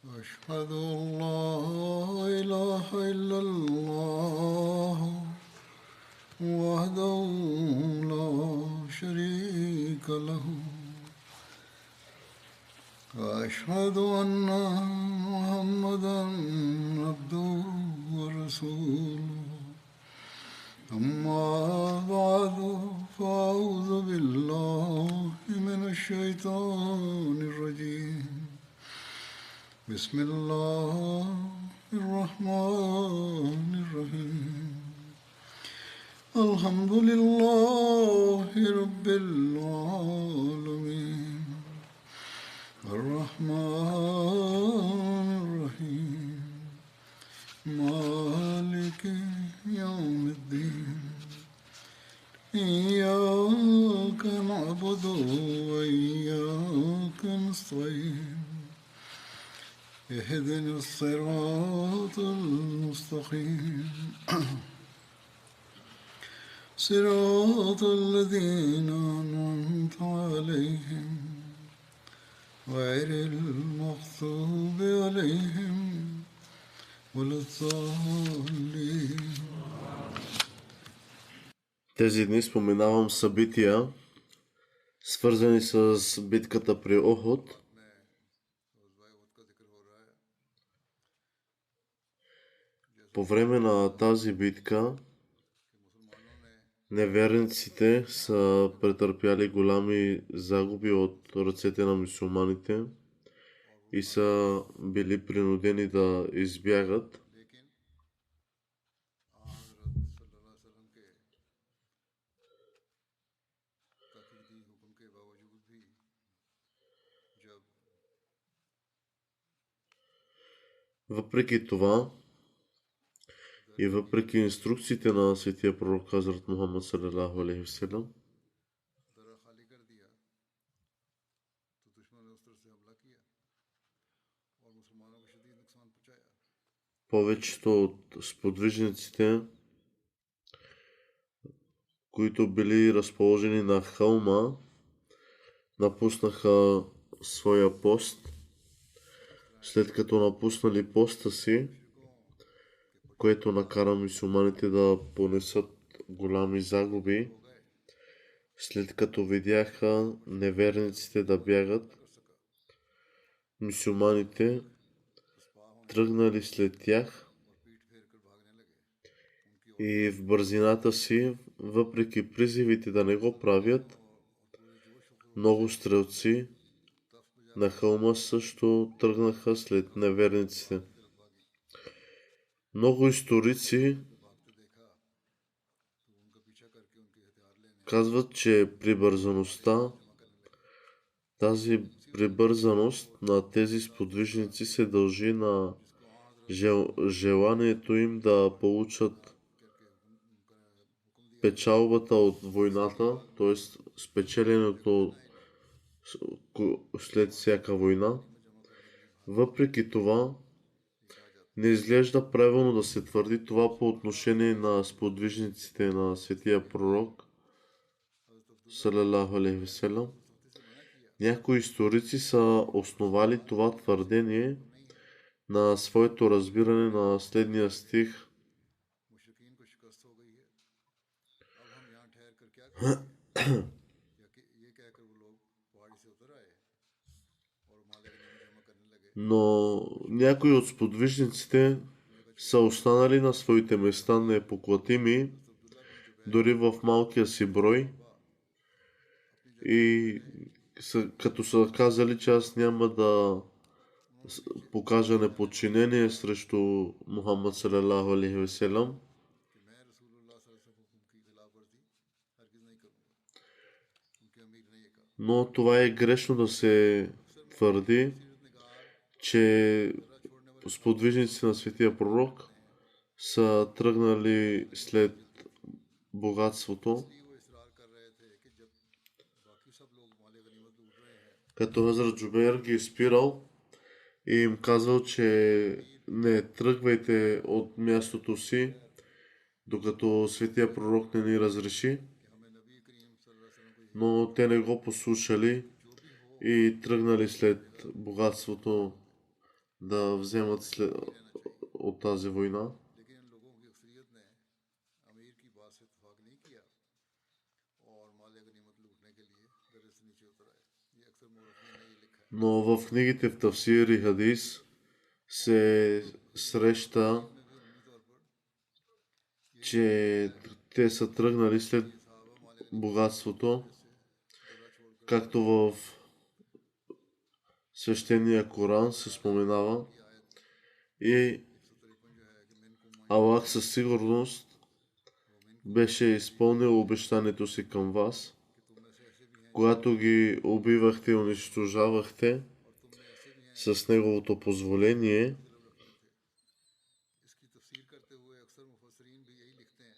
أشهد أن لا إله إلا الله وحده لا شريك له وأشهد أن محمدا عبده ورسوله أما بعد فأعوذ بالله من الشيطان الرجيم بسم الله الرحمن الرحيم الحمد لله رب العالمين الرحمن الرحيم مالك يوم الدين إياك نعبد وإياك نستعين اهدنا الصراط المستقيم صراط الذين أنعمت عليهم غير المغضوب عليهم ولا الضالين. Тези дни споменавам събития, свързани с битката при Охот. По време на тази битка неверниците са претърпяли голями загуби от ръцете на мюсюлманите и са били принудени да избягат. Въпреки това и въпреки инструкциите на светия пророк Хазрат Мухаммад салалаху алейхи васелям, повечето от сподвижниците, които били разположени на хълма, напуснаха своя пост. След като напуснали поста си, което накара мюсюлманите да понесат голями загуби, след като видяха неверниците да бягат, мюсюлманите тръгнали след тях и в бързината си, въпреки призивите да не го правят, много стрелци на хълма също тръгнаха след неверниците. Много историци казват, че тази прибързаност на тези сподвижници се дължи на желанието им да получат печалбата от войната, т.е. спечеленето след всяка война. Въпреки това, не изглежда правилно да се твърди това по отношение на сподвижниците на светия пророк салалаху алейхи васелям. Някои историци са основали това твърдение на своето разбиране на следния стих. Но някои от сподвижниците са останали на своите места непоклатими, дори в малкия си брой, и като са казали, че аз няма да покажа неподчинение срещу Мухаммад салалаху алейхи васелям. Но това е грешно да се твърди, че сподвижниците на светия пророк са тръгнали след богатството. Като Хазрат Джубейр ги спирал и им казвал, че не тръгвайте от мястото си, докато светия пророк не ни разреши. Но те не го послушали и тръгнали след богатството да вземат от тази война. लेकिन इन लोगों की अक्सरियत ने अमीर की बात से इत्तेफाक नहीं किया और माल गनीमत लूटने के लिए दर्रे से नीचे उतर आए। ये अक्सर मौरखीन ने ये लिखा है। Но в книгите в Тавсир и Хадис се среща, में भी उलमी तौर पर че те са тръгнали след साहबा माल богатството, से दर्रा छोड़कर както в свещения Коран се споменава. И 153 जो है कि मिनकुम Аллах със сигурност беше изпълнил обещанието си към вас, कि तुम में से ऐसे भी हैं когато ги убивахте и унищожавахте और तुम में ऐसे भी हैं с неговото позволение, दिल रखते थे। इसकी तफसीर करते हुए अक्सर मुफस्सरीन भी यही लिखते हैं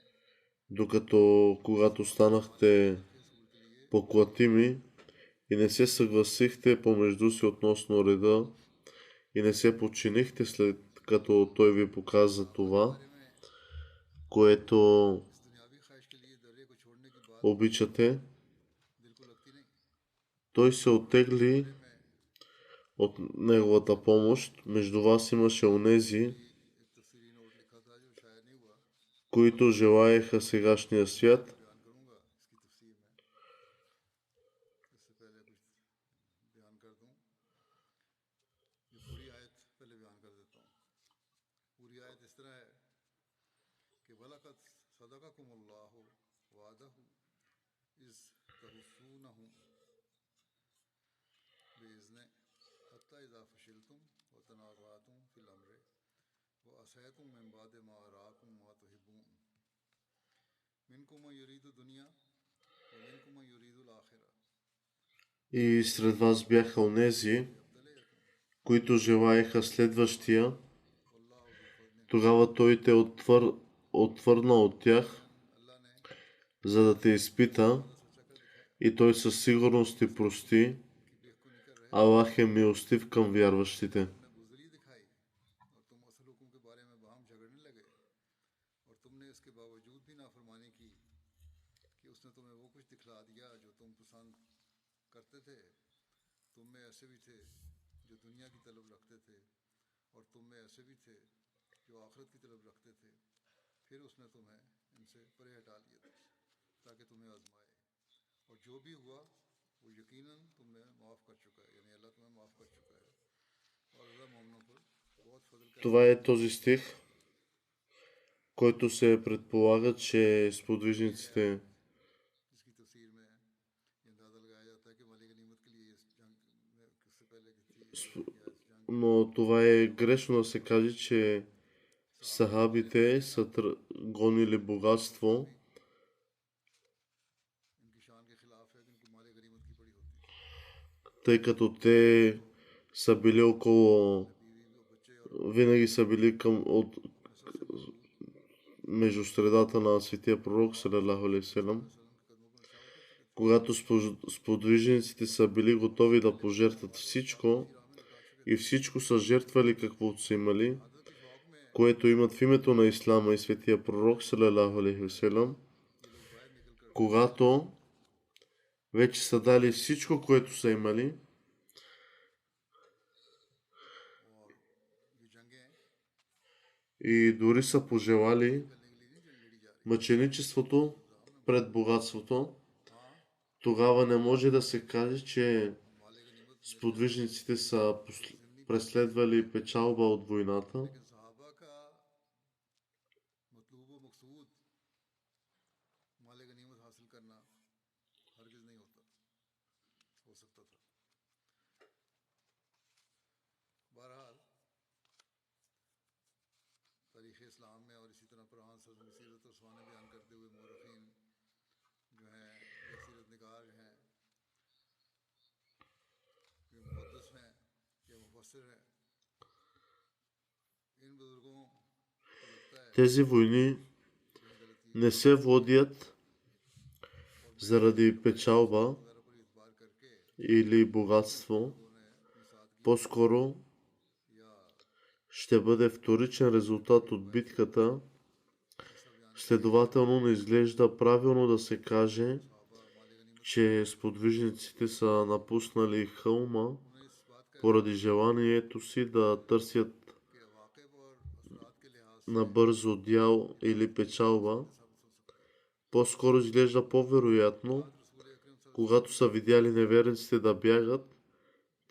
докато когато станахте के असूल के लिए поклатими и не се съгласихте помежду си относно реда и не се подчинихте след като той ви показа това, което इस दुनियावी ख्वाहिश के लिए दर्रे को छोड़ने की बात обичате, दिल को लगती नहीं। той се оттегли от неговата помощ. Между вас имаше онези, एक तफसीरी नोट लिखा था जो शायद नहीं हुआ, които желаеха сегашния свят, बयान करूंगा इसकी तफसीर में। इससे पहले कुछ बयान कर दूं, ये पूरी आयत पहले बयान कर देता हूँ। पूरी आयत इस तरह है कि वलक़द सदक़कुमुल्लाहु वअदहु इज़ तहुस्सूनहुम बिइज़्निहि हत्ता इज़ा फशिलतुम व तनाज़अतुम फ़िल अम्रि व असैतुम मिन बअदि मा अराकुम मा तुहिब्बून मिनकुम मन युरीदु दुनिया व मिनकुम मन युरीदुल आखिरा и сред вас бяха онези, यब्तलियकुम които желаеха следващия. वल्लाहु ज़ु फ़ज़लिन Тогава той те отвърна от тях, अल्लाह ने за да те изпита, सच्चा कर दिखाया и той със сигурност ти прости. कि बेखुदी कर रहे Аллах е милостив към вярващите. तुमने बुज़दिली दिखाई और तुम असल हुक्म के बारे में बाहम झगड़ने लगे और तुमने इसके बावजूद भी नाफरमानी की कि उसने तुम्हें वो कुछ दिखला दिया जो तुम पसंद करते थे। तुम में ऐसे भी थे जो दुनिया की तलब रखते थे और तुम में ऐसे भी थे जो आखिरत की तलब रखते थे। फिर उसने तुम्हें इनसे परे हटा लिया था ताकि तुम्हें आजमाए और जो भी हुआ वो यकीनन तुम्हें माफ़ कर चुका है, यानी अल्लाह तुम्हें माफ़ कर चुका है और अल्लाह मोमिनों पर बहुत फजल करता Това е този стих, който се предполага, че сподвижниците, है, जिसकी तफसीर में ये अंदाज़ा लगाया जाता है कि माली गनीमत के लिए इस जंग में किससे पहले की थी या इस जंग но това е грешно да се каже, че сахабите са гонили богатство, इनकी शान के खिलाफ है कि इनको माली गनीमत की बड़ी होती है। тъй като те са били около, बीवी और बच्चे और винаги са били от между средата на светия пророк, салалаху алейхи селам. वसल्लम के कदमों पर नशावर कर चुके थे। Когато сподвижниците са били готови да пожертват всичко и всичко са жертвали каквото са имали, आदत की शौक में което имат в името на Ислама и светия пророк, салалаху алейхи васелам, ये लोग बाहर निकल कर когато вече са дали всичко, което са имали, और ये जंगें и дори са пожелали करने के लिए नहीं लड़ी जा रही। мъченичеството пред богатството, हाँ, тогава не може да се каже, че माले गनीमत сподвижниците са преследвали печалба от войната, लेकिन सहाबा का मतलूब व मकसूद माले गनीमत हासिल करना हरगिज नहीं हो सकता था। बहरहाल तारीख़ इस्लाम में और इसी तरह कुरान सीरत और सुहाने बयान करते हुए मौरखीन जो हैं या सीरत निगार हैं ये मुहद्दिस हैं या मुफस्सिर हैं, इन बुज़ुर्गों को लगता है тези войни ये गलती не се водят заради печалба वगैरह पर इतबार करके или богатство, उन्होंने अपनी सादगी по-скоро या ще бъде вторичен резултат от битката. ऐसा बयान Следователно не изглежда правилно да се каже, सहाबा माले गनीमत че сподвижниците са напуснали хълма उन्होंने इस बात का поради желанието си да търсят کہ عواقب اور اثرات کے لحاظ سے набързо дял или печалба, по-скоро изглежда по-вероятно, رسول اکرم صلی когато са видяли неверниците да бягат,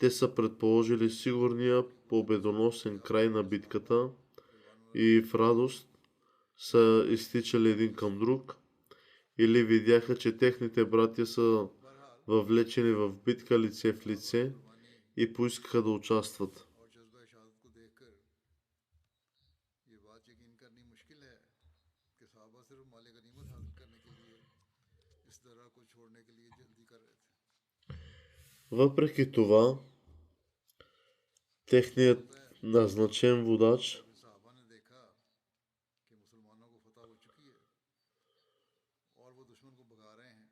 те са предположили сигурния победоносен край на битката и в радост са изтичали един към друг, или видяха, че техните братя са въвлечени в битка лице в лице и поискаха да участват. اور جذبہ شہادت کو دیکھ کر یہ بات یقین کرنی مشکل ہے کہ صحابہ صرف مال غنیمت حاصل کرنے کے لیے اس درہ کو چھوڑنے کے لیے جلدی کر رہے تھے. Въпреки това, техният назначен водач صحابہ نے دیکھا کہ مسلمانوں کو فتح ہو چکی ہے اور وہ دشمن کو بھگا رہے ہیں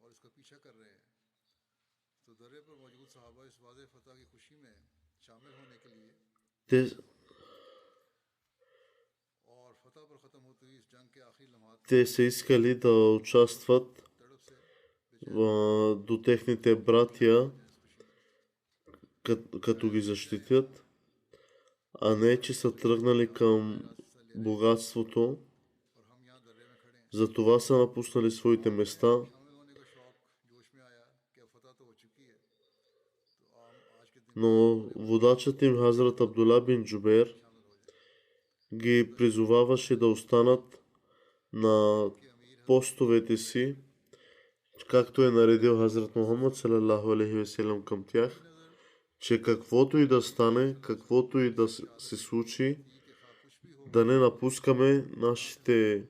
اور اس کا پیچھا کر رہے ہیں، تو درے پر موجود صحابہ اس واضح فتح کی خوشی میں شامل ہونے کے لیے те, اور فتح پر ختم ہوتی ہوئی اس جنگ کے آخری لمحات те са искали да участват تڑپ سے до техните братя, като ги защитят, а не че са тръгнали към богатството. اور ہم یہاں درے میں کھڑے ہیں. Затова са напуснали своите места. شامل ہونے کا شوق جوش میں آیا کہ اب فتح تو ہو چکی ہے، تو آج کے دن Но водачът им Хазрат Абдула бин Джубер ги призоваваше да останат на постовете си, както е наредил Хазрат Мухаммад салалаху алейхи веселям към тях, че каквото и да стане, каквото и да се случи, да не напускаме нашите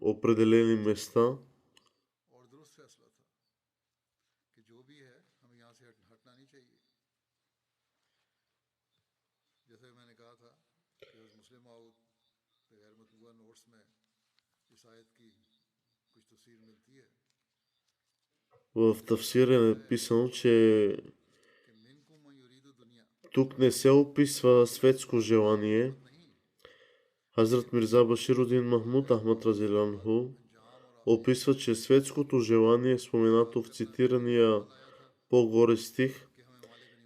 определени места. اور درست فیصلہ تھا کہ جو بھی ہے ہمیں یہاں سے ہٹنا نہیں چاہیے. جیسے میں نے کہا تھا کہ حضرت مسلم معود غیر مطبوعہ نوٹس میں اس آیت کی کچھ تفسیر ملتی ہے В тафсир е написано, че کہ منکم من یرید الدنیا тук не се описва светско желание. Хазрат Мирза Баширудин Махмуд Ахмад Разиланху описва, че светското желание, споменато в цитирания по-горе стих,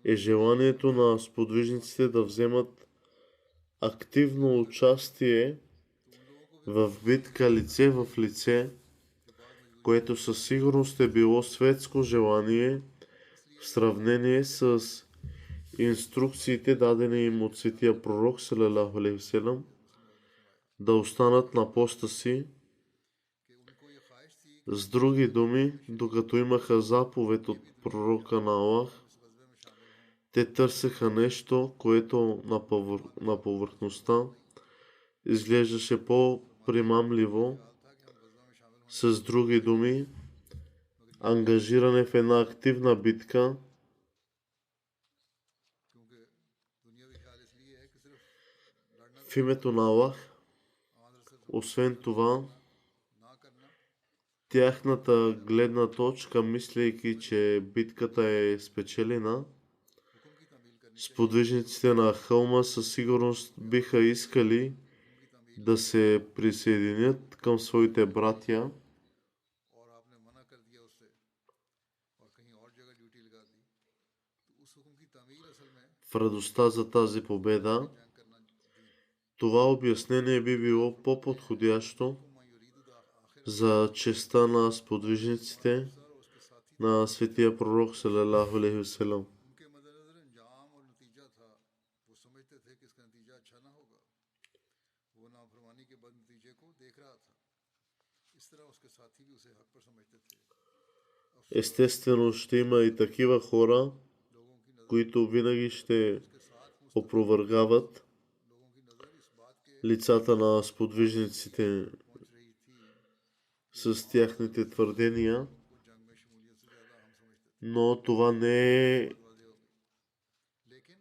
е желанието на сподвижниците да вземат активно участие в битка лице в лице, което със сигурност е било светско желание в сравнение с инструкциите, дадени им от светия пророк салалаху алейхи веселям, да останат на поста си. С други думи, докато имаха заповед от пророка на Аллах, те търсеха нещо, което на повърхността изглеждаше по-примамливо. С други думи, ангажиране в една активна битка, کیونکہ دنیاوی خیال اس لیے ہے کہ صرف لڑنا в името на Аллах. آمد رسل Освен това, نہ کرنا тяхната гледна точка, мислейки, че битката е спечелена, حکم کی تعمیل کرنی сподвижниците на хълма със сигурност биха искали да се присъединят към своите братя, اور آپ نے منع کر دیا اس سے اور کہیں اور جگہ ڈیوٹی لگا دی، تو اس حکم کی تعمیل اصل میں в радостта за тази победа. جنگ کرنا دین. Това обяснение би било по-подходящо من یرید آخر за честа на сподвижниците اور اس کے ساتھی на светия пророк салалаху алейхи веселям. ان کے مد نظر انجام اور نتیجہ تھا، وہ سمجھتے تھے کہ اس کا نتیجہ اچھا نہ ہوگا، وہ نافرمانی کے بعد نتیجے کو دیکھ رہا تھا، اس طرح اس کے ساتھی بھی اسے حق پر سمجھتے تھے. Естествено, ще има и такива хора, لوگوں کی نظر които винаги ще کے ساتھ опровергават لوگوں کی نظر اس بات کے лицата на сподвижниците پہنچ رہی تھی с тяхните твърдения, کو جنگ میں شمولیت سے زیادہ ہم سمجھتے تھے. но това не е واضح ہو گئی، لیکن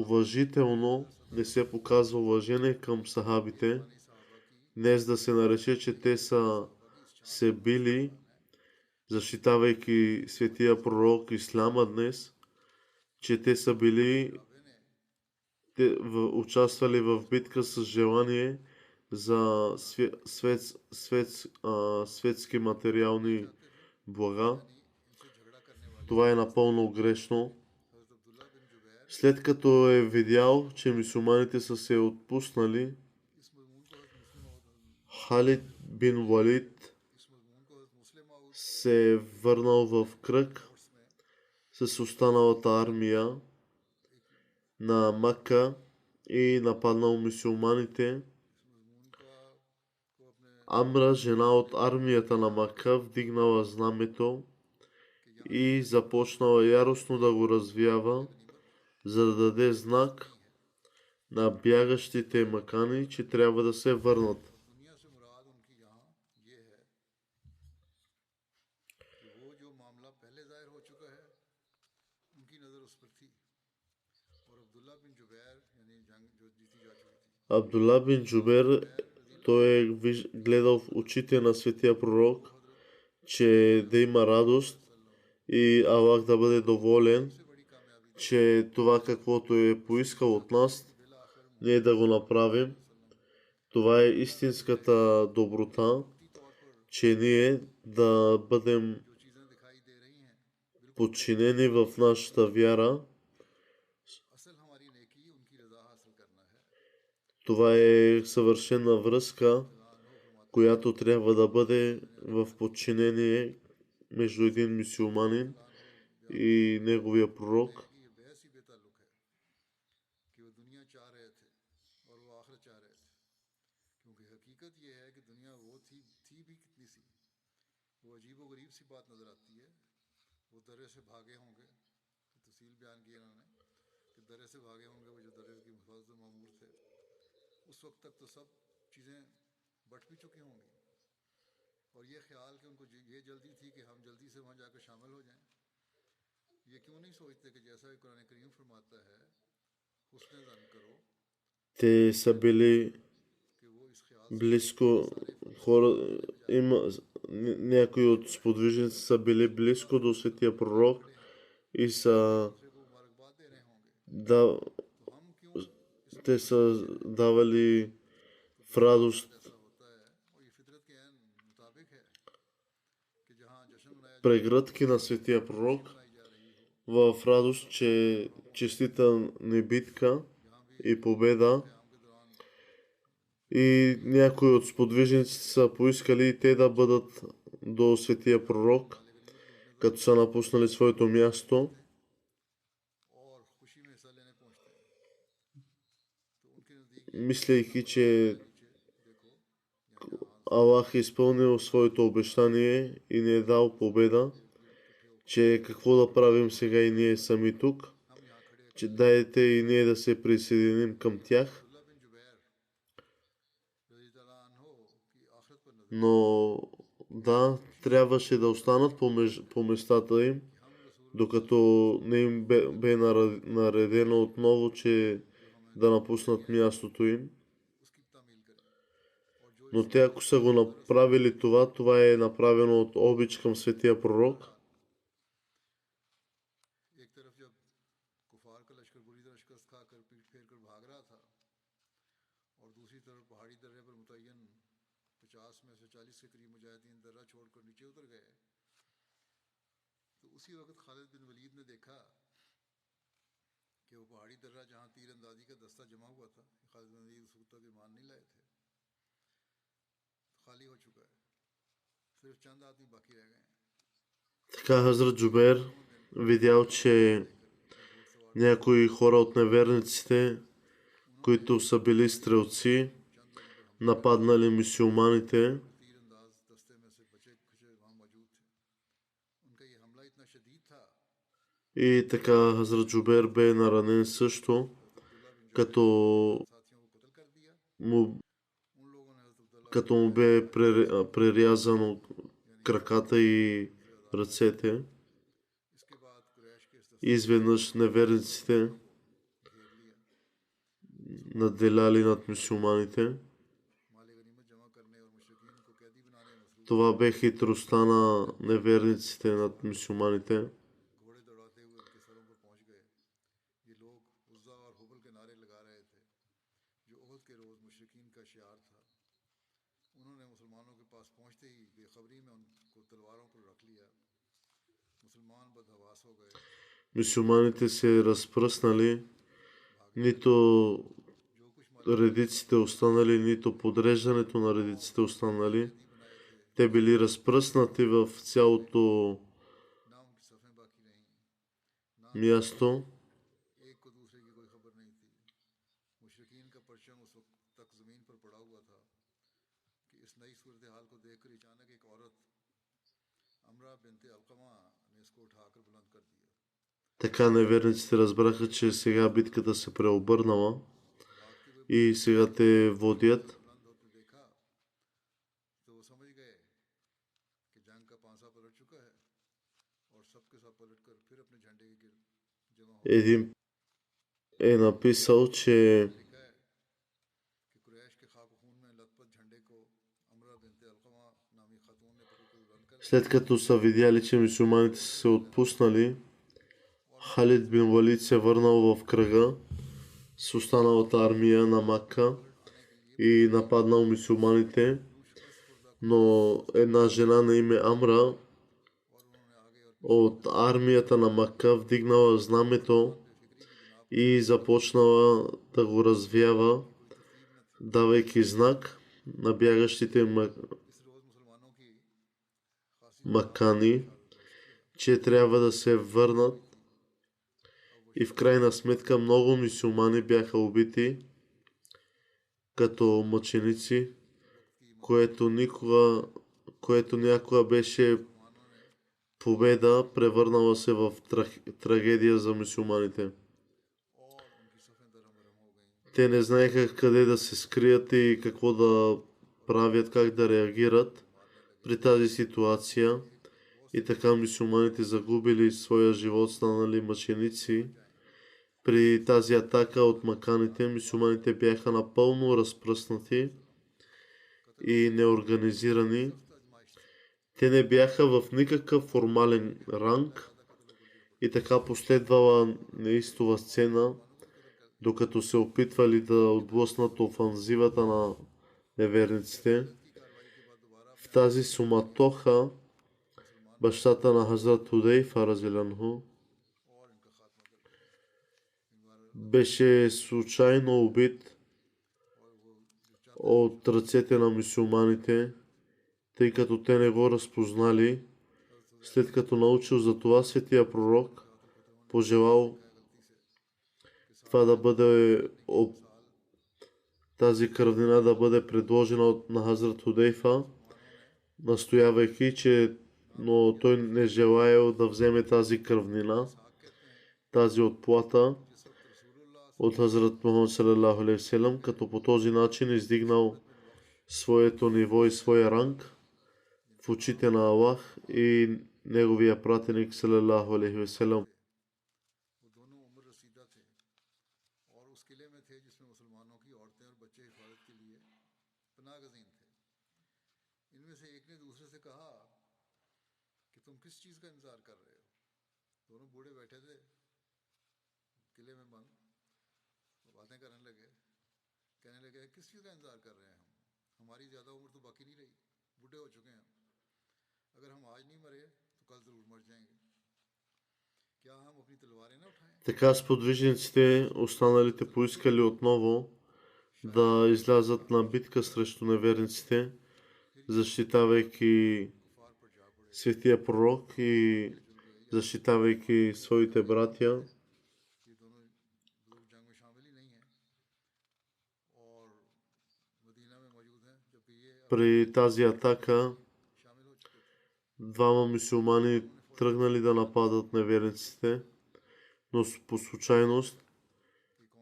уважително, не се показва уважение към сахабите. صحابہ کی Днес да се нарече, че те са се били, защитавайки светия пророк Исляма днес, че те са били, участвали в битка с желание за светски материални блага. ان سے جھگڑا کرنے والے Това е напълно грешно. След като е видял, че мюсюлманите са се отпуснали, इस मजमून को हज़रत मुस्लिम Халид бин Валид इस मजमून को हज़रत मुस्लिम माउद се е върнал в кръг नोट्स में с останалата армия एक на Мака и нападнал мюсюлманите. इस मजमून का को अपने Амра, жена от армията на Мака, вдигнала знамето कि यहाँ и започнала яростно да го развява, गनीमत за да даде знак नहीं है। на бягащите макани, че трябва да се върнат. दुनिया से मुराद उनकी यहाँ ये है कि वो जो मामला पहले जाहिर हो चुका है उनकी नज़र उस पर थी और अब्दुल्ला बिन जुबैर यानी जंग जो जीती जा चुकी थी Абдулла бин Джубер, той е гледал в очите на светия пророк, че да има радост и Аллах да бъде доволен, सबसे बड़ी कामयाबी थी че това каквото е поискал от нас, बिल आखिर ние да го направим. Това е истинската доброта, मोहब्बती तौर पर че ние да бъдем जो चीज़ें दिखाई दे रही हैं बिल्कुल подчинени в нашата вяра. असल हमारी नेकी उनकी रजा हासिल करना है Това е съвършена връзка, हो फरमाते която трябва да бъде в подчинение между един мюсюлманин и неговия пророк. हैं कि ये बहस ही बेताल्लुक है कि वो दुनिया चाह रहे थे और वो आखिरत चाह रहे थे क्योंकि हकीकत ये है कि दुनिया वो थी भी कितनी सी वो अजीब व गरीब सी बात नज़र आती है वो दर्रे से भागे होंगे तफसील बयान की इन्होंने कि दर्रे से भागे होंगे वो जो दर्रे की हिफाजत मामूर थे उस वक्त तक तो सब चीज़ें बट भी चुकी होंगी और ये ख्याल कि उनको ये जल्दी थी कि हम जल्दी से वहाँ जाकर शामिल हो जाएं ये क्यों नहीं सोचते कि जैसा कि कुरान करीम फरमाता है हुस्न ज़न करो Те са били कि वो इस ख्याल близко, хора, има, някои от сподвижници са били близко до светия пророк и са दूसरे को मुबारकबाद दे रहे होंगे да, तो हम क्यों те са давали в радост ऐसा होता है और ये फितरत के ऐन मुताबिक है कि जहाँ जश्न मनाया прегръдки на светия пророк मनाई जा रही हो в радост, че честита небитка и победа. क़याम के दौरान И някои от сподвижниците са поискали и те да бъдат до светия пророк, като са напуснали своето място, और खुशी में हिस्सा लेने पहुँचते हैं तो उनके नज़दीक мислейки, че नीचे देखो यहाँ Аллах е изпълнил своето обещание и ни е дал победа, че какво да правим сега и ние сами тук, हम यहाँ खड़े че дайте и ние да се присъединим към тях. अब्दुल्ला बिन जुबैर रज़ी अल्लाह अन्हो की आखिरत पर नजर Но да, трябваше да останат по местата им, हम रसूल докато не им бе наредено отново, че да напуснат мястото им. उसकी तामील करें और जो Но те, ако са го направили това, това е направено от обич към светия пророк. एक तरफ जब कुफार का लश्कर बुरी तरह शिकस्त खाकर पीठ फेर कर भाग रहा था और दूसरी तरफ पहाड़ी दर्रे पर मुतय्यन 50 में से 40 के करीब मुजाहिदीन दर्रा छोड़कर नीचे उतर गए तो उसी वक्त खालिद बिन वलीद ने देखा कि वो पहाड़ी दर्रा जहाँ तीर अंदाजी का दस्ता जमा हुआ था खालिद बिन वलीद उस वक्त तक ईमान नहीं लाए थे खाली हो चुका है सिर्फ चंद आदमी बाकी रह गए हैं Така Хазрат Джубер видял, че някои хора от неверниците, които са били стрелци, нападнали мюсюлманите तीर अंदाज दस्ते में से बचे कुछ वहाँ मौजूद थे उनका ये हमला इतना शदीद था и така Хазрат Джубер бе наранен също, като साथियों को कत्ल कर दिया му, उन लोगों ने हज़रत अब्दुल्ला като му бе прерязано краката и ръцете. इसके बाद कुरैश के इस दस्ते И изведнъж неверниците को घेर लिया наделяли над мюсюлманите. माल गनीमत जमा करने और मुशरिकीन को कैदी बनाने में मसरूफ Това бе хитростта на неверниците над мюсюлманите. घोड़े दौड़ाते हुए उनके सरों पर पहुंच गए ये लोग उज़्ज़ा और हुबल के नारे लगा रहे थे जो ओहद के रोज़ मुशरिकीन का शियार था उन्होंने मुसलमानों के पास पहुंचते ही बेखबरी में उनको तलवारों पर रख लिया मुसलमान बदहवास हो गए мюсюлманите се разпръснали, нито редиците останали, нито подреждането на редиците останали. Те били разпръснати в цялото ना उनकी सफ़ें बाकी रहीं, ना място. एक को दूसरे की कोई खबर नहीं थी। मुशरिकीन का परचम उस वक्त तक ज़मीन पर पड़ा हुआ था कि इस नई सूरत हाल को देखकर अचानक एक औरत अमरा बिनते अलकमा ने इसको उठाकर बुलंद कर दिया। Така неверниците разбраха, че сега битката се преобърнала भागते हुए и сега те водят. बुलंद होते देखा तो वो समझ गए कि जंग का पांसा पलट चुका है और सबके सब पलट कर फिर अपने झंडे के गिर्द जमा हो Един е написал, че लिखा है कि कुरैश के खाक खून में लथपथ झंडे को अमरा बिनते अलकमा नामी खातून ने पकड़ बुलंद कर след като са видяли, че мюсюлманите са се отпуснали, Халид бин Валид се върнал в кръга с останалата армия на Макка и нападнал мюсюлманите, но една жена на име Амра от армията на Макка вдигнала знамето и започнала да го развява, давайки знак на бягащите इस रोज़ मुसलमानों की макани, че трябва да се върнат. И в крайна сметка много мюсюлмани бяха убити като мъченици, което някога беше победа, превърнала се в трагедия за мюсюлманите. और उनकी सफ़ें दरम बरम हो गईं। Те не знаеха къде да се скрият и какво да правят, как да реагират при тази ситуация. И така мюсюлманите загубили своя живот, станали мъченици. При тази атака от маканите, мюсюлманите бяха напълно разпръснати и неорганизирани. Те не бяха в никакъв формален ранг и така последвала неистова сцена, докато се опитвали да отблъснат офанзивата на неверниците. В тази суматоха бащата на Хазрат Худейфа разилянху беше случайно убит от ръцете на мюсюлманите, тъй като те не го разпознали. След като научил за това, светия пророк пожелал това да бъде тази кръвнина да бъде предложена на Хазрат Худейфа, настоявайки, но той не желаял да вземе тази кръвнина, тази отплата от Хазрат Мухаммад салалаху алейхи ва салям, като по този начин издигнал своето ниво и своя ранг в очите на Аллах и неговия пратеник салалаху алейхи ва салям. वो दोनों उम्र रसीदा थे और उस किले में थे जिसमें मुसलमानों की औरतें और बच्चे हिफाजत के लिए पनाह गज़ीन थे। इनमें से एक ने दूसरे से कहा कि तुम किस चीज़ का इंतज़ार कर रहे हो। दोनों बूढ़े बैठे थे किले में बंद, वो बातें करने लगे, कहने लगे किस चीज़ का इंतज़ार कर रहे हैं हम, हमारी ज़्यादा उम्र तो बाकी नहीं रही, बूढ़े हो चुके हैं हम, अगर हम आज नहीं मरे तो कल ज़रूर मर जाएंगे, क्या हम अपनी तलवारें ना उठाएं। Така сподвижниците, останалите поискали отново да излязат на битка срещу неверниците, защитавайки светия пророк и защитавайки своите братя. ये दोनों बुजुर्ग जंग में शामिल ही नहीं हैं और मदीना में मौजूद हैं, जबकि ये При тази атака शामिल हो चुके थे। двама мюсюлмани тръгнали да нападат неверниците, но по случайност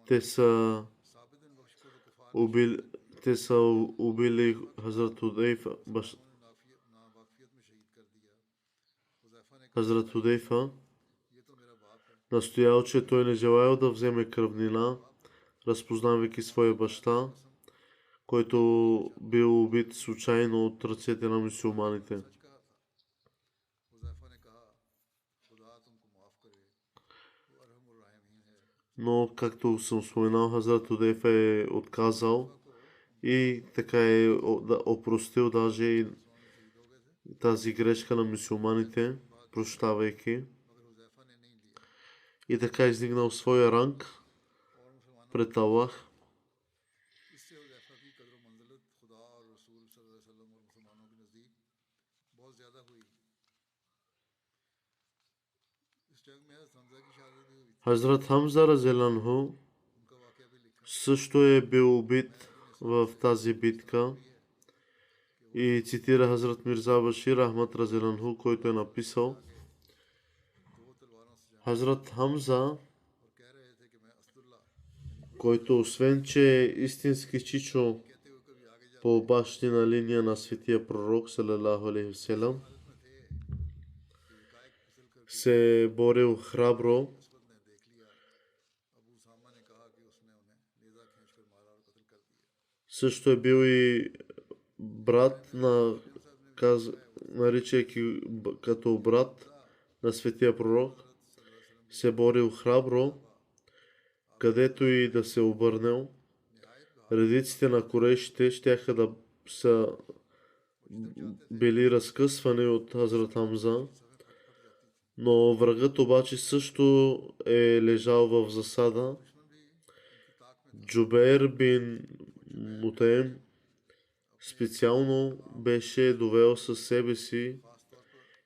те са साबित बिन बख्श को तो कुफार убили Хазрат Худейфа, नावाकियत में शहीद कर दिया। हुज़ैफा ने कहा Хазрат Худейфа ये तो मेरा बाप है। настоял, че той не желаял да вземе кръвнина, разпознавайки своя баща, който бил убит случайно от ръцете на мюсюлманите. सच कहा था। हुज़ैफा ने कहा खुदा तुमको माफ करे, वो अरहमुर राहिमीन है। Но, както съм споменал, Хазрат Худейфа е отказал и така е опростил даже и тази грешка на мюсюлманите, прощавайки. मगर हुज़ैफा ने नहीं लिया। и така издигнал своя ранг और मुसलमानों пред Аллах. इससे हुदैफा की कदर व मंजिलत खुदा और रसूल सल्लल्लाहु अलैहि वसल्लम और मुसलमानों के नज़दीक बहुत ज़्यादा हुई। इस जंग में हज़रत हमज़ा की शहादत भी हुई थी। Хазрат Хамза разеланху उनका वाक़या भी लिखा също е бил убит в тази битка и цитира Хазрат Мирза Башир Ахмад разеланху, който е написал: दो तलवारों से जंग Хазрат Хамза, और कह रहे थे कि मैं असदुल्ला който освен че е истински чичо कहते हुए कभी आगे जा по бащина линия на светия пророк салалаху алейхи васелам, हालत में थे कि यकायक फिसल कर се е борил храбро. असवद ने देख लिया। अबू सामा ने कहा कि उसने उन्हें नेज़ा खींचकर मारा और कत्ल कर दिया। Също е бил и брат на, наричайки като брат на светия пророк, се борил храбро, където и да се обърнал. Редиците на корейшите щяха да са били разкъсвани от Хазрат Хамза, но врагът обаче също е лежал в засада. Джубейр бин Мутаим специално беше довел със себе си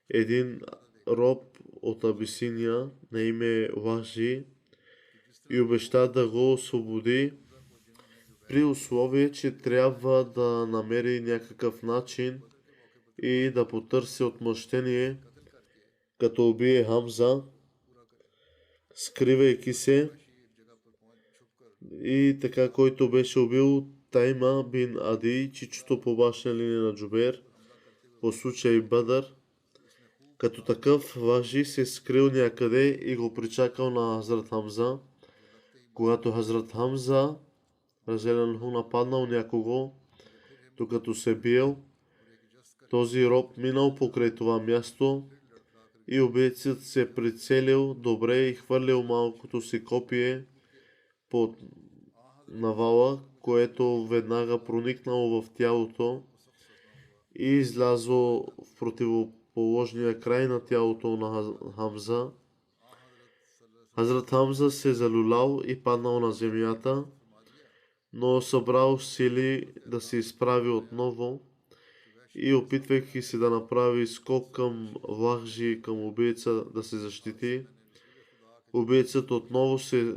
един роб от Абисиния на име Вахжи и обеща да го освободи при условие, че трябва да намери някакъв начин и да потърси отмъщение, като убие Хамза, скривайки се, и така, който беше убил Тайма бин Ади, чичото по башна линия на Джубер, по случай Бадър. Като такъв Вахжи се скрил някъде и го причакал на Хазрат Хамза. Когато Хазрат Хамза разелянху нападнал някого, докато се биел, този роб минал покрай това място и убийцът се прицелил добре и хвърлил малкото си копие под навала, което веднага проникнало в тялото и излязло в противоположния край на тялото на Хамза. Хазрат Хамза се залюлял и паднал на земята, но събрал сили да се изправи отново и опитвайки се да направи скок към Вахжи, към убийца, да се защити, убийцът отново се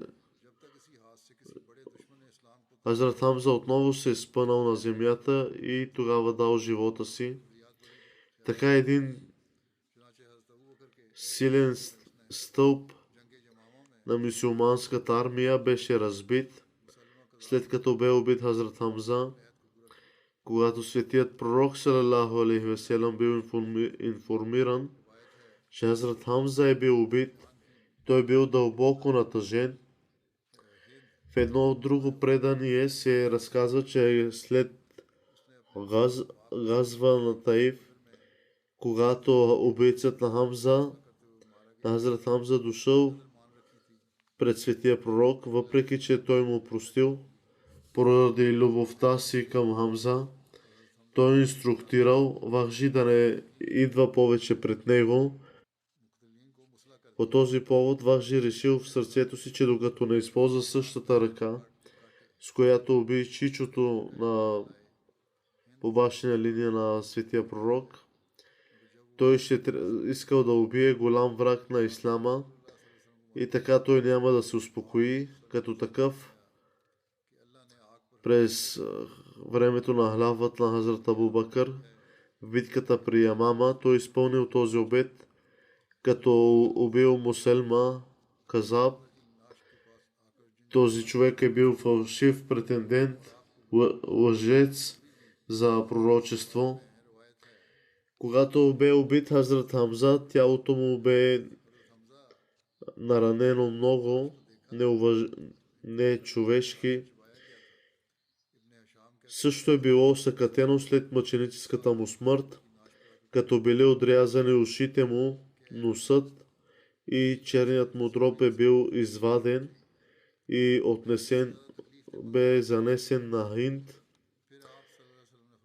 Хазрат Хамза отново се е спънал на земята и тогава дал живота си. Така един силен стълб на мюсюлманската армия беше разбит, след като бе убит Хазрат Хамза. Когато светият пророк салалаху алейхи васелам бил информиран, че Хазрат Хамза е бил убит, той бил дълбоко натъжен. В едно друго предание се разказва, че след газва на Таиф, когато убийцът на Хазрат Хамза дошъл пред светия пророк, въпреки че той му простил, поради любовта си към Хамза, той инструктирал Вахжи да не идва повече пред него. По този повод Вахжи решил в сърцето си, че докато не използва същата ръка, с която уби чичото на побашена линия на светия пророк, той ще искал да убие голям враг на ислама и така той няма да се успокои. Като такъв, през времето на халафът на Хазрат Абу Бакър, в битката при Ямама, той изпълнил този обет, като убил Муселма Казаб. Този човек е бил фалшив претендент, лъжец за пророчество. Когато бе убит Хазрат Хамза, тялото му бе наранено много, нечовешки. Също е било съкратено след мъченическата му смърт, като били отрязани ушите му, носът и черният му дроб е бил изваден и отнесен, бе занесен на Хинд,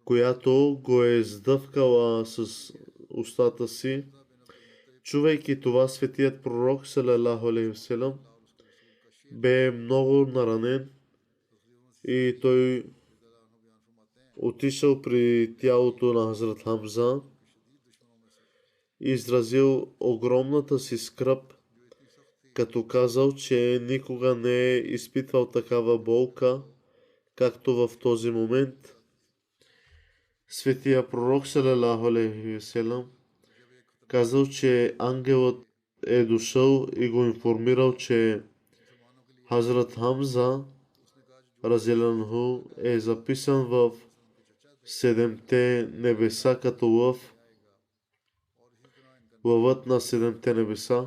която го е сдъвкала с устата си. Чувайки това, светият пророк салалаху алейхи васелам бе много наранен и той отишъл при тялото на Хазрат Хамза и изразил огромната си скръб, като казал, че никога не е изпитвал такава болка, както в този момент. Светия пророк салалаху алейхи васелам казал, че ангелът е дошъл и го информирал, че Хазрат Хамза разделянху е записан в седемте небеса като лъв, лъвът на седемте небеса.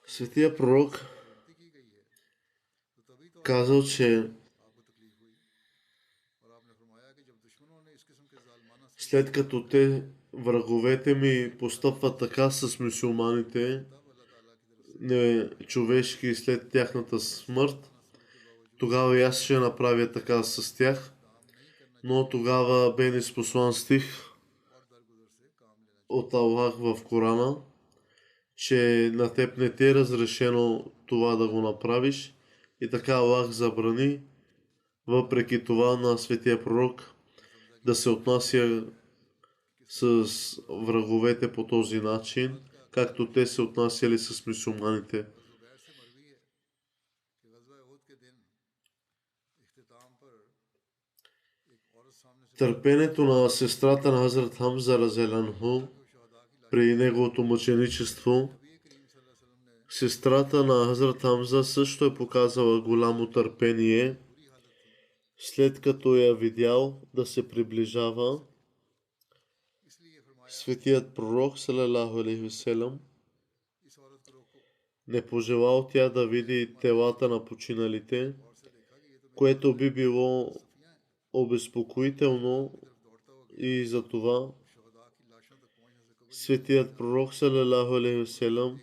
Светия пророк казал, че след като враговете ми постъпват така с мюсюлманите, човешки след тяхната смърт, тогава и аз ще направя така с тях. Но тогава бе ниспослан стих от Аллах в Корана, че на теб не те е разрешено това да го направиш, и така Аллах забрани, въпреки това, на светия пророк да се отнася с враговете по този начин, както те се отнасяли с мюсюлманите. Търпението на сестрата на Хазрат Хамза разделянху при неговото мъченичество, сестрата на Хазрат Хамза също е показала голямо търпение, след като я видял да се приближава светият пророк салалаху алейхи васелам, не пожелал тя да види телата на починалите, което би било обезпокоително, и за това светият пророк салалаху алейхи васелам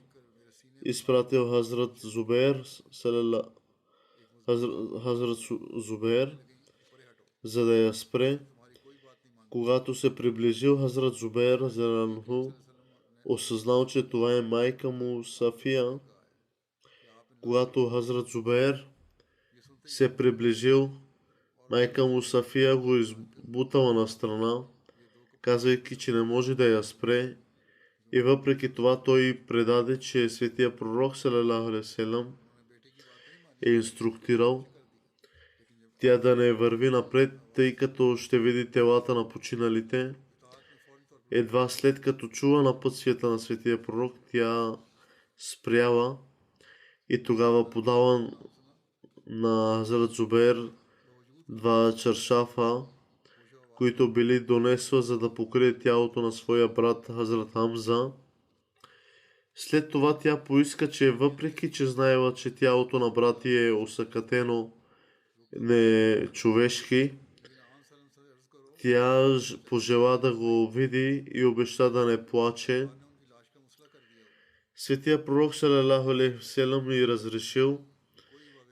изпратил Хазрат Зубейр, за да я спре. Когато се приближил Хазрат Зубейр, осъзнал, че това е майка му Сафия. Когато Хазрат Зубейр се приближил, майка му Сафия го избутала на страна, казвайки, че не може да я спре, и въпреки това той предаде, че светия пророк салалаху алейхи васелам е инструктирал тя да не върви напред, тъй като ще види телата на починалите. Едва след като чула напътствията на светия пророк, тя спряла и тогава подала на Хазрат Зубейр 2 чаршафа, които били донесла, за да покрие тялото на своя брат Хазрат Хамза. След това тя поиска, че въпреки че знаела, че тялото на брат е осакатено не човешки, тя пожела да го види и обеща да не плаче. Светия пророк салалаху алейхи васелам й разрешил,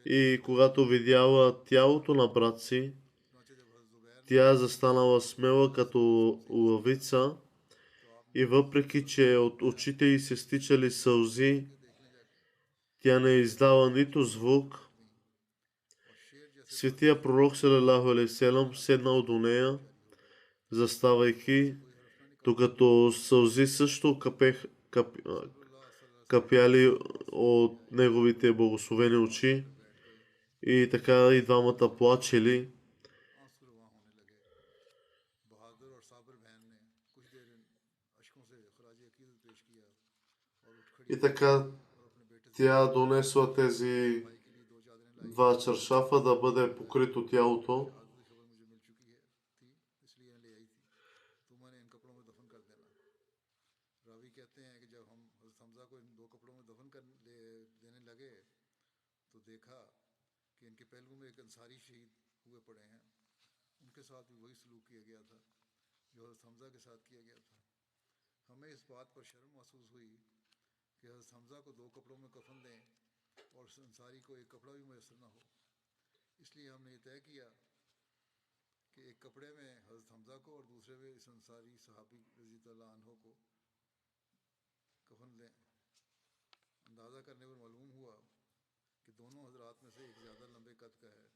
и когато видяла тялото на брат си, тя застанала смела като лъвица, и въпреки че от очите й се стичали сълзи, тя не издала нито звук. Светия пророк салалаху алейхи васелам седнал до нея, заставайки, докато сълзи също капяли от неговите благословени очи, и така и двамата плачели. И така тя донесла тези 2 чаршафа да бъде покрито тялото. कि हज़रत हमज़ा को दो कपड़ों में कफन दें और अंसारी को एक कपड़ा भी मैसर ना हो, इसलिए हमने ये तय किया कि एक कपड़े में हज़रत हमज़ा को और दूसरे में इस अंसारी सहाबी रज़ी अल्लाह अन्हो को कफन दें। अंदाज़ा करने पर मालूम हुआ कि दोनों हजरात में से एक ज़्यादा लंबे कद का है।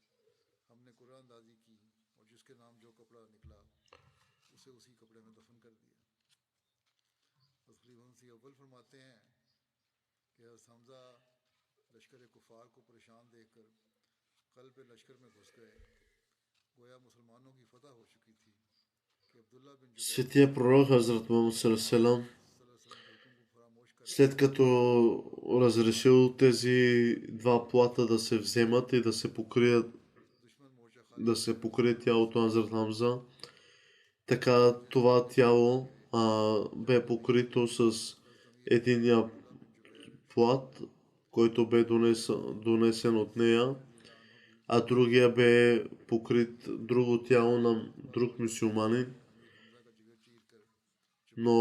हमने कुरान अंदाज़ी की और जिसके नाम जो कपड़ा निकला उसे उसी कपड़े में दफन कर दिया। तकरीबन सी अव्वल फरमाते हैं कि हज़रत हमज़ा लश्कर कुफ़ार को परेशान देखकर क़ल्ब लश्कर में घुस गए, गोया मुसलमानों की फतह हो चुकी थी कि अब्दुल्ला बिन जुबैर Светия пророк Хазрат Мухаммад саллаллаху के हुक्म को फरामोश कर след като разрешил тези два плата да се вземат и да се покрият, दुश्मन मोर्चा खाली да се покрие тялото на Хазрат Хамза, така това тяло бе покрито с единия плат, който бе донесен от нея, а другия бе покрит друго тяло на друг мюсюлманин, हमज़ा का जिगर चीर कर но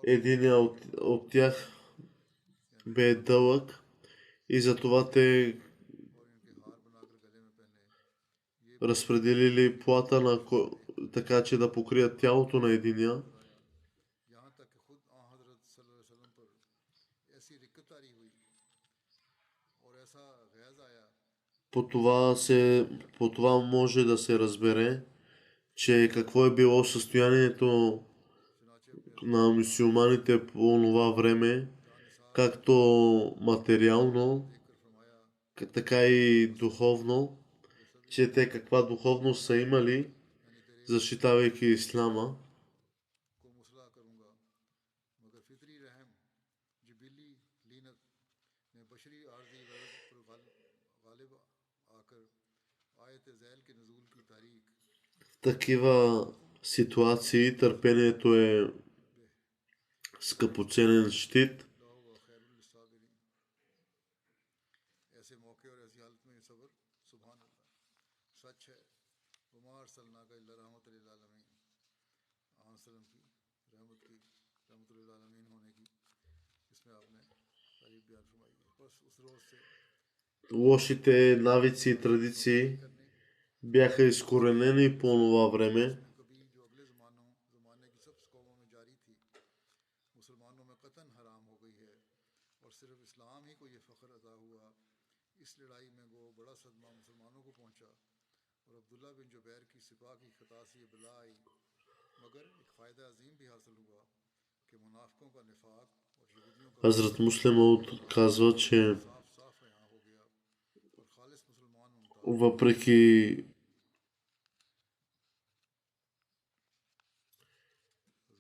единия от тях бе дълъг и затова те और इनके हार बनाकर गले में पहने। ये разпределили плата така, че да покрият тялото на единия. यहाँ तक कि खुद आ हज़रत सल्लल्लाहु अलैहि वसल्लम पर ऐसी रिक्कत तारी हुई और ऐसा गैज़ आया По това може да се разбере, че какво е било състоянието चुनाचे на мюсюлманите по това време, както материално, देखकर फरमाया така и духовно, че те каква духовност са имали, मैंने तेरे защитавайки ислама. को मुसला करूँगा मगर फितरी रहम जिबिली लीनत में बशरी आर्जी गरज पर गालिब आकर आयत झैल के नज़ूल की तारीख В такива ситуации търпението е скъпоценен щит. अल्लाह व खैरुल साबिरीन। ऐसे मौके और ऐसी हालत में ये सब्र सुभान अल्लाह सच है। वमा अरसलनाका इल्ला रहमतल लिल आलमीन, आसलम की रहमतुल लिल आलमीन होने की इसमें आपने तारीफ बयान फरमाई है। बस उस रोज़ से Лошите навици и традиции бяха изкоренени по това време. कभी जो अगले ज़माने की सब कौमों में जारी थी मुसलमानों में कतन हराम हो गई है और सिर्फ इस्लाम ही को ये फ़ख्र अता हुआ। इस लड़ाई में गो बड़ा सदमा मुसलमानों को पहुंचा और अब्दुल्ला बिन जुबैर की सिपा की खता से ये बला आई, मगर एक फ़ायदा अजीम भी हासिल हुआ कि मुनाफिकों का निफाक और यहूदियों का Хазрат Муслим казва, че साफ साफ यहाँ हो गया और खालिस मुसलमान मुमताज़ въпреки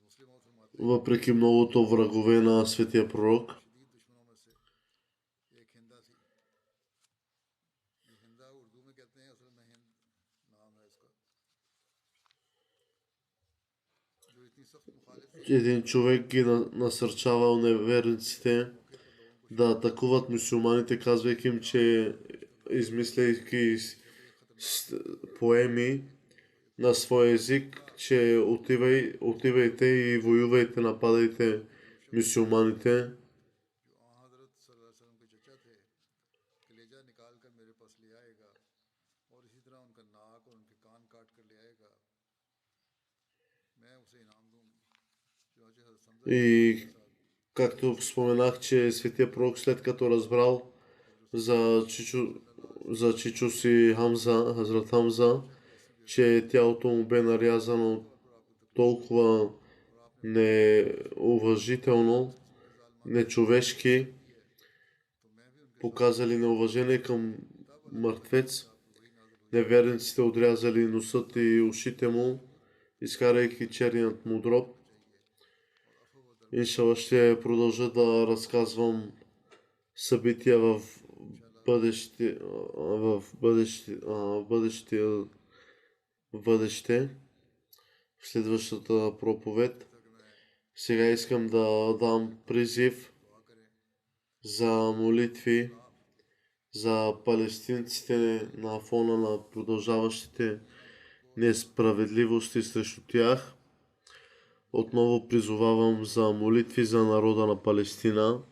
मुस्लिम और फरमाते въпреки многото врагове на светия пророк, शदीद दुश्मनों में से एक हिंदा थी। ये हिंदा उर्दू में कहते हैं, असल में हिंद नाम है इसका, जो इतनी सख्त मुखालिफ थी един човек ги насърчавал неверниците да атакуват мюсюлманите, казвайки им, че измисляйки поеми на своя език, че отивайте и воювайте, нападайте мюсюлманите. जो आ हज़रत सल्लल्लाहु अलैहि वसल्लम के चचा थे, कलेजा निकाल कर मेरे पास ले आएगा और इसी तरह उनका नाक और उनके कान काट कर ले आएगा, मैं उसे इनाम दूंगी। चुनांचे हज़रत हमज़ा И както споменах, че светия пророк, след като разбрал за чичо си Хамза, Хазрат Хамза, че тялото му бе нарязано толкова неуважително, нечовешки, показали неуважение към мъртвец. Неверниците отрязали носът и ушите му, изкарайки черният му дроб. Иншалла ще продължа да разказвам събития в бъдеще, в следващата проповед. Сега искам да дам призив за молитви за палестинците на фона на продължаващите несправедливости срещу тях. Отново призовавам за молитви за народа на Палестина.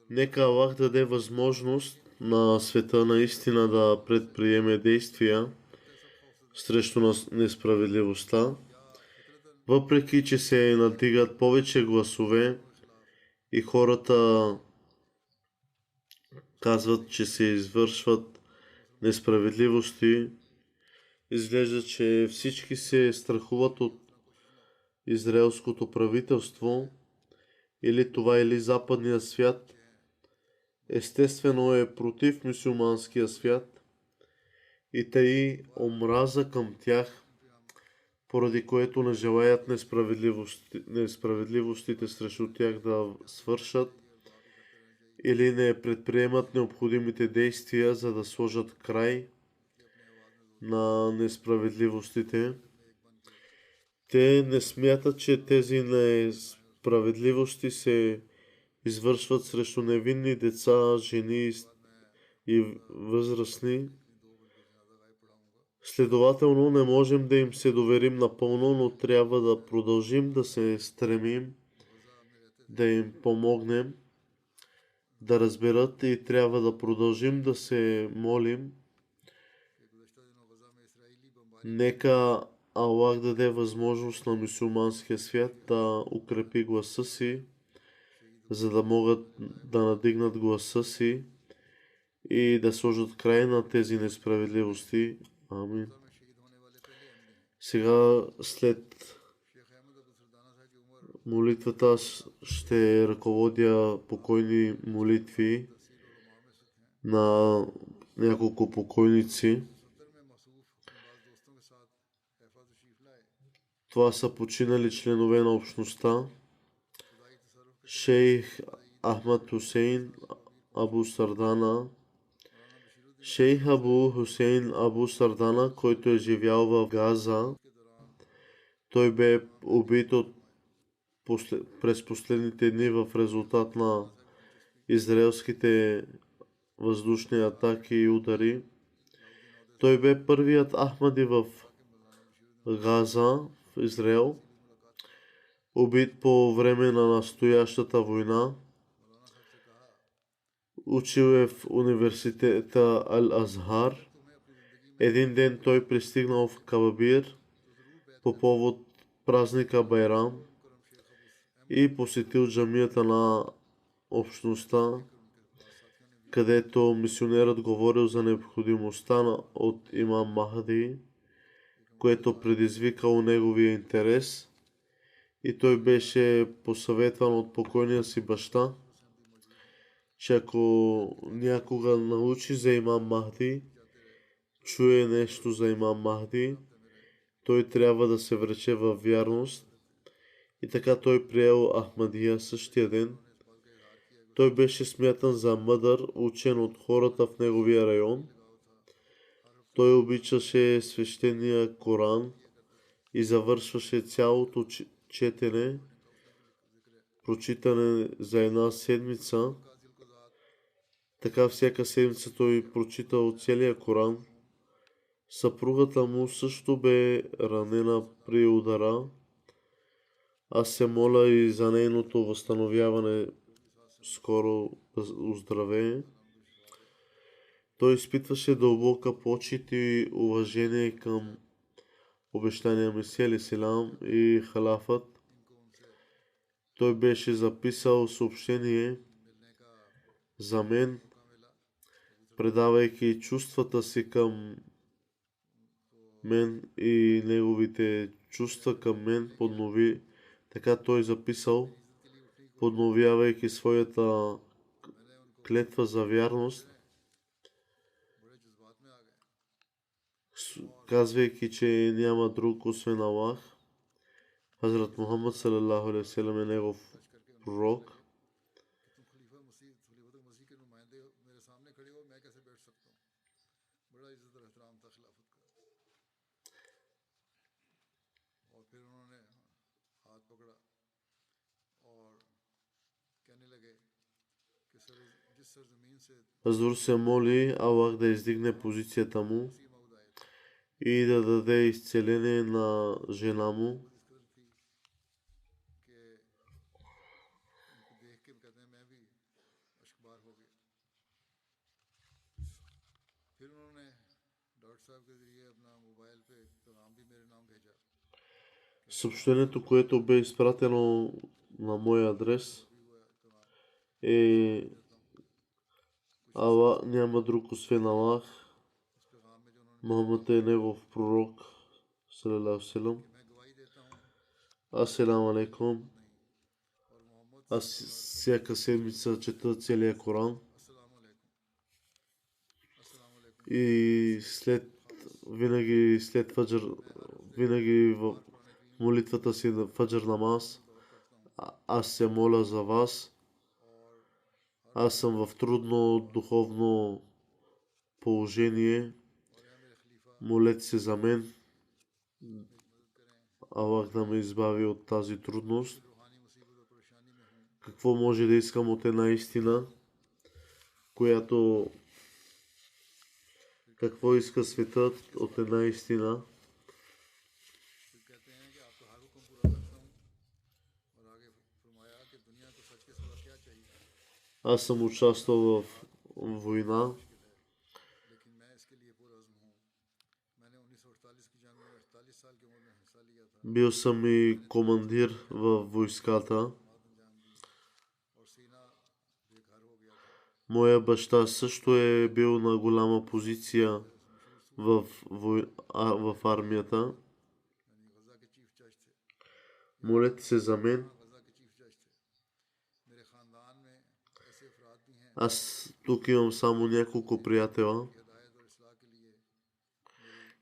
Нека Аллах даде възможност на света наистина да предприеме действия срещу несправедливостта. Въпреки че се надигат повече гласове и хората казват, че се извършват несправедливости, изглежда, че всички се страхуват от израелското правителство или западния свят. Естествено е против мюсюлманския свят и тъй омраза към тях, поради което не желаят несправедливостите срещу тях да свършат или не предприемат необходимите действия, за да сложат край на несправедливостите. Те не смятат, че тези несправедливости се извършват срещу невинни деца, жени и възрастни. Следователно не можем да им се доверим напълно, но трябва да продължим да се стремим да им помогнем да разберат и трябва да продължим да се молим. Нека Аллах даде възможност на мюсюлманския свят да укрепи гласа си, за да могат да надигнат гласа си и да сложат край на тези несправедливости. Амин. Сега след молитвата аз ще ръководя покойни молитви на няколко покойници. Това са починали членове на общността. Шейх Ахмад Хусейн Абу Сардана, Шейх Абу Хусейн Абу Сардана, който е живял в Газа. Той бе убит през последните дни в резултат на израелските въздушни атаки и удари. Той бе първият Ахмади в Газа, в Израел, убит по време на настоящата война. Учил е в университета Ал-Азхар. Един ден той пристигнал в Кабабир по повод празника Байрам и посетил джамията на общността, където мисионерът говорил за необходимостта от имам Махди, което предизвикало неговия интерес, и той беше посъветван от покойния си баща, че ако някога научи за имам Махди, чуе нещо за имам Махди, той трябва да се врече във вярност. И така той приел Ахмадия същия ден. Той беше смятан за мъдър, учен от хората в неговия район. Той обичаше свещения Коран и завършваше цялото четене, прочитане за една седмица. Така всяка седмица той прочитал целия Коран. Съпругата му също бе ранена при удара. Аз се моля и за нейното възстановяване, скоро оздравее. Той изпитваше дълбока почит и уважение към обещания Месия алейхиссалам и халафът. Той беше записал съобщение за мен, предавайки чувствата си към мен и неговите чувства към мен поднови. Така той записал, подновявайки своята клетва за вярност, казвайки, че няма друг освен Аллах. Хазрат Мухаммад салалаху алейхи ва салям е негов пророк. Хазур се моли Аллах да издигне позицията му и да даде изцеление на жена му. Съобщението, което бе изпратено на мой адрес е: Аллах, няма друг освен Аллах. Мохамед е негов пророк. Салалаху. Асалам алейкум. Аз всяка седмица чета целия Коран. И винаги след фаджр, винаги в молитвата си на фаджр намаз, аз се моля за вас. Аз съм в трудно духовно положение. Молете се за мен. Аллах да ме избави от тази трудност. Какво може да искам от една истина, която... Какво иска светът от една истина? Аз съм участвал в война. Бил съм и командир в войската. Моя баща също е бил на голяма позиция в армията. Молете се за мен. Аз тук имам само няколко приятела.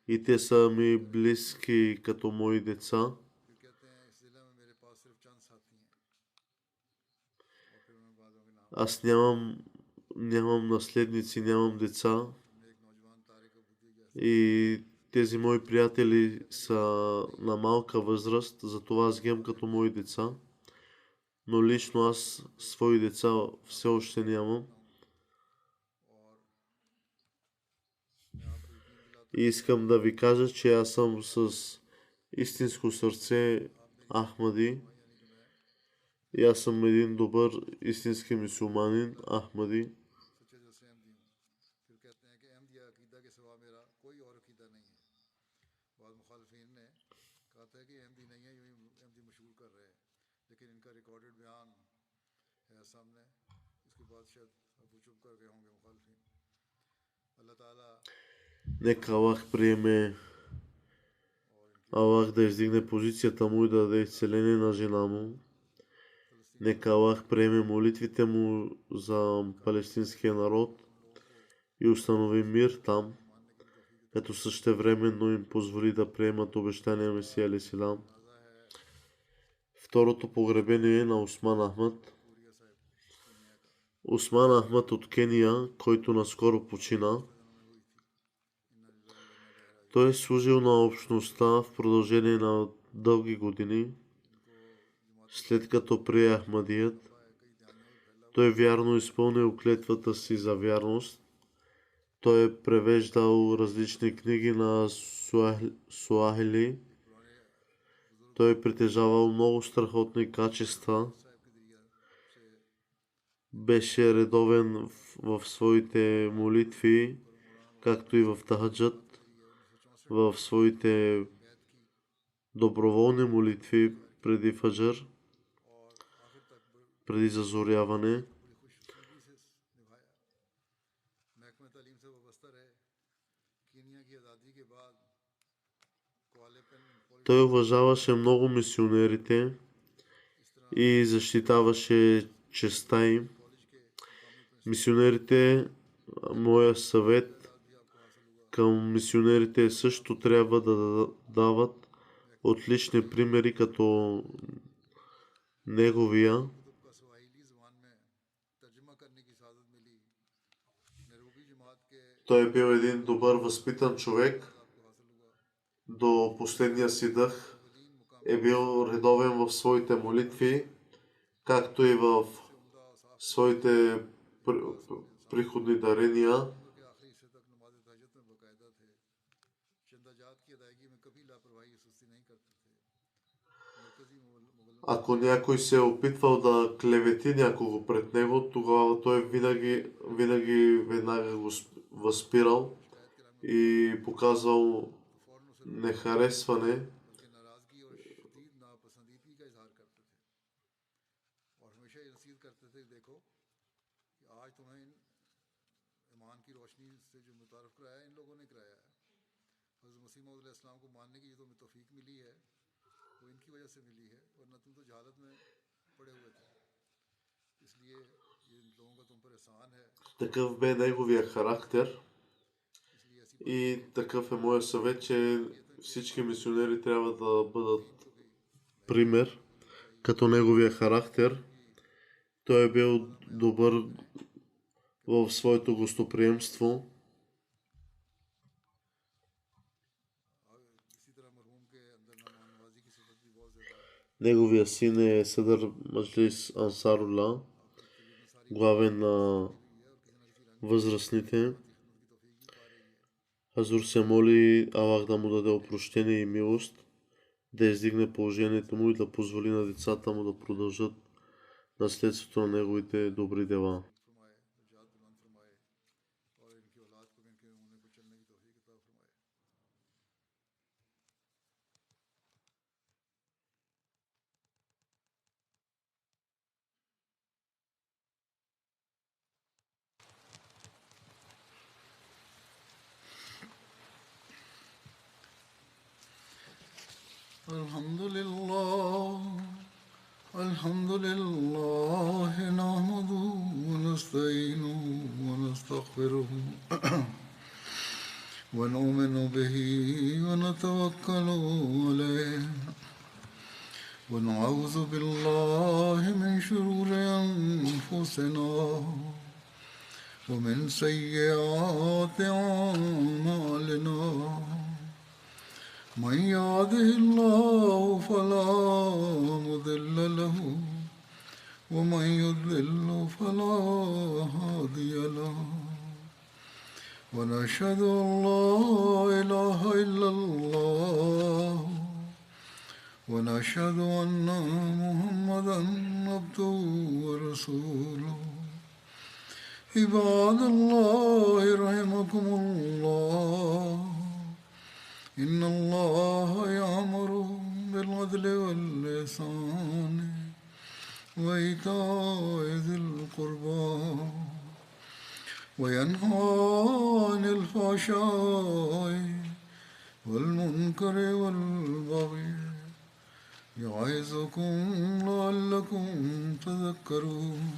И те са ми близки като мои деца. Аз нямам наследници, нямам деца. И тези мои приятели са на малка възраст, затова аз гледам като мои деца. Но лично аз свои деца все още нямам. И искам да ви кажа, че аз съм с истинско сърце Ахмади. И аз съм един добър истински мюсюлманин Ахмади. Нека Аллах приеме, Аллах да издигне позицията му и да даде изцеление на жена му. Нека Аллах приеме молитвите му за палестинския народ и установи мир там, като същевременно им позволи да приемат обещания Месия алейхиссалам. Второто погребение е на Усман Ахмад. Усман Ахмад от Кения, който наскоро почина. Той е служил на общността в продължение на дълги години. След като прие Ахмадият, той вярно изпълнил клетвата си за вярност. Той е превеждал различни книги на суахили. Той е притежавал много страхотни качества. Беше редовен в своите молитви, както и в тахаджът, в своите доброволни молитви преди фаджр, преди зазоряване. Той уважаваше много мисионерите и защитаваше честта им. Мисионерите, моя съвет към мисионерите също трябва да дават отлични примери като неговия. Той е бил един добър възпитан човек. До последния си дъх е бил редовен в своите молитви, както и в своите приходни дарения. Ако някой се е опитвал да клевети някого пред него, тогава той винаги веднага го възпирал и показвал फौरन उसे нехаресване, बल्कि नाराज़गी और शदीद नापसंदीदगी का इजहार करते थे और हमेशा ये नसीहत करते थे देखो कि आज तुम्हें ईमान की रोशनी से जो मुतारफ़ कराया इन लोगों ने कराया है हज़रत मसीह मौऊद अलैहिस्सलाम को मानने की जो तुम्हें तौफीक मिली है वो इनकी वजह से मिली है वरना तुम तो जहालत में पड़े हुए थे इसलिए ये इन लोगों का तुम पर एहसान है такъв бе неговия характер इसलिए ऐसी и बातों такъв е моят съвет, че को всички мисионери трябва да бъдат दीन को भी пример, като неговия характер. Той е бил добър в своето гостоприемство. इसी तरह मरहूम के अंदर मेहमान नवाजी की सिफत भी बहुत ज़्यादा Неговия син е Съдър Маджлис Ансарула, तकरीबन सारी главен на हुई है और किसी न किसी रंग възрастните. खिदमत की तौफीक भी पा रही है Хазур се моли Аллах да му даде опрощение и милост, да издигне положението му и да позволи на децата му да продължат наследството на неговите добри дела. फरमाए नजात बुलंद फरमाए और इनकी औलाद को भी इनके नमूने पर चलने की तौफीक अता फरमाए الحمد لله نحمده ونستعينه ونستغفره ونؤمن به ونتوكل عليه ونعوذ بالله من شرور أنفسنا ومن سيئات أعمالنا من يهده الله فلا مضل له ومن يضلل فلا هادي له ونشهد أن لا إله إلا الله ونشهد أن محمدا عبده ورسوله عباد الله رحمكم الله إن الله يأمر بالعدل والإحسان وإيتاء ذي القربى وينهى عن الفحشاء والمنكر والبغي يعظكم لعلكم تذكرون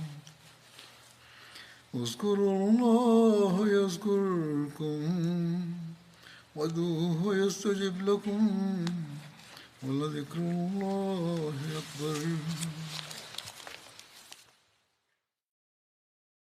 اذكروا الله يذكركم وادعوه يستجب لكم ولذكر الله أكبر